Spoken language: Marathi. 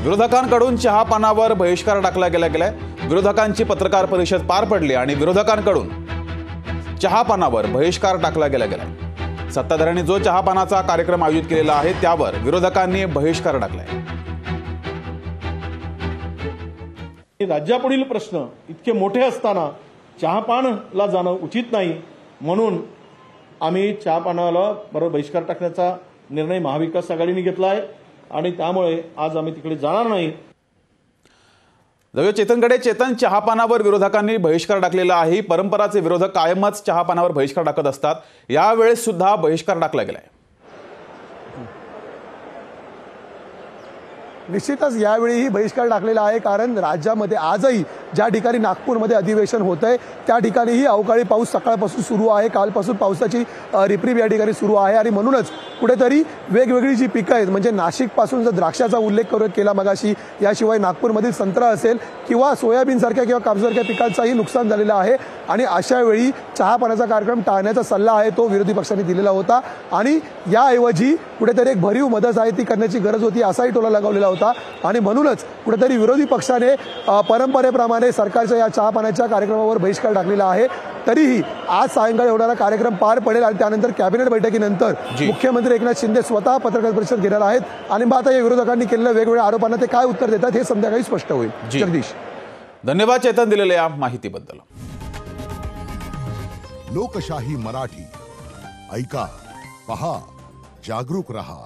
विरोधकांकडून चहापानावर बहिष्कार टाकला गेलाय। विरोधकांची पत्रकार परिषद पार पडली आणि विरोधकांकडून चहापानावर बहिष्कार टाकला गेलाय। सत्ताधाऱ्यांनी जो चहापानाचा कार्यक्रम आयोजित केलेला आहे त्यावर विरोधकांनी बहिष्कार टाकलाय। राज्यापुढील प्रश्न इतके मोठे असताना चहापानला जाणं उचित नाही, म्हणून आम्ही चहापानाला बरोबर बहिष्कार टाकण्याचा निर्णय महाविकास आघाडीने घेतला आहे आणि त्यामुळे आज आम्ही तिकडे जाणार नाही। चेतनकडे चेतन, चहापानावर विरोधकांनी बहिष्कार टाकलेला आहे। परंपराचे विरोधक कायमच चहापानावर बहिष्कार टाकत असतात, यावेळेस सुद्धा बहिष्कार टाकला गेलाय। निश्चितच यावेळीही बहिष्कार टाकलेला आहे, कारण राज्यामध्ये आजही ज्या ठिकाणी नागपूरमध्ये अधिवेशन होतंय त्या ठिकाणीही अवकाळी पाऊस सकाळपासून सुरू आहे। कालपासून पावसाची रिपरिप या ठिकाणी सुरू आहे आणि म्हणूनच कुठेतरी वेगवेगळी जी पिकं आहेत, म्हणजे नाशिकपासून जर द्राक्षाचा उल्लेख केला मगाशी, याशिवाय नागपूरमधील संत्रा असेल किंवा सोयाबीन सारख्या किंवा कापसासारख्या पिकांचाही नुकसान झालेलं आहे आणि अशा वेळी चहापानाचा कार्यक्रम टाळण्याचा सल्ला आहे तो विरोधी पक्षांनी दिलेला होता आणि याऐवजी कुठेतरी एक भरीव मदत आहे ती करण्याची गरज होती असाही टोला लगावलेला होता आणि म्हणूनच कुठेतरी विरोधी पक्षाने परंपरेप्रमाणे सरकारच्या या चहापानाच्या कार्यक्रमावर बहिष्कार टाकलेला आहे। तरीही आज सायंकाळी होणारा कार्यक्रम पार पडेल आणि त्यानंतर कॅबिनेट बैठकीनंतर मुख्यमंत्री एकनाथ शिंदे स्वतः पत्रकार परिषद घेणार आहेत आणि मग आता या विरोधकांनी केलेल्या वेगवेगळ्या आरोपांना ते काय उत्तर देतात हे संध्याकाळी स्पष्ट होईल। जगदीश, धन्यवाद चेतन दिलेल्या या माहितीबद्दल। लोकशाही मराठी ऐका, पहा, जागरूक रहा।